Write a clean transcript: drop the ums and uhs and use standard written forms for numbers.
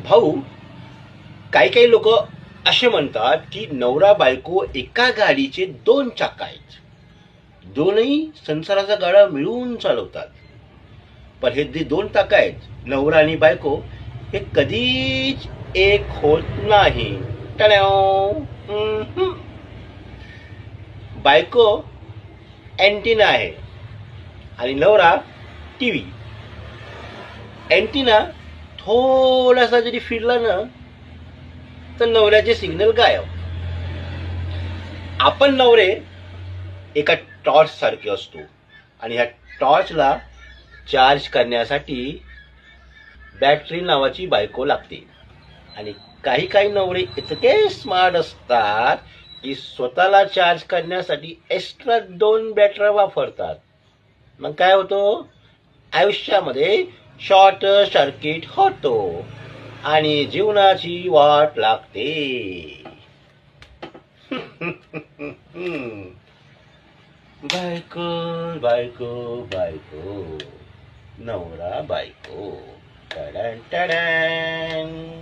भाऊ, काही काही लोक असे म्हणतात की नवरा बायको एका गाडीचे दोन चाक आहेत, दोनही संसाराचा गाडा मिळून चालवतात. पण हे जे दोन चाक आहेत, नवरा आणि बायको, हे कधीच एक होत नाही. बायको अँटिना आहे आणि नवरा टीव्ही. अँटिना थोडासा जरी फिरला ना तर नवऱ्याचे सिग्नल गायब. आपण नवरे एका टॉर्च सारखे असतो आणि ह्या टॉर्चला चार्ज करण्यासाठी बॅटरी नावाची बायको लागते. आणि काही काही नवरे इतके स्मार्ट असतात की स्वतःला चार्ज करण्यासाठी एक्स्ट्रा 2 बॅटऱ्या वापरतात. मग काय होतो, आयुष्यामध्ये शॉर्ट सर्किट होतो आणि जीवनाची वाट लागते. बायको बायको बायको, नवरा बायको, टडन टडन.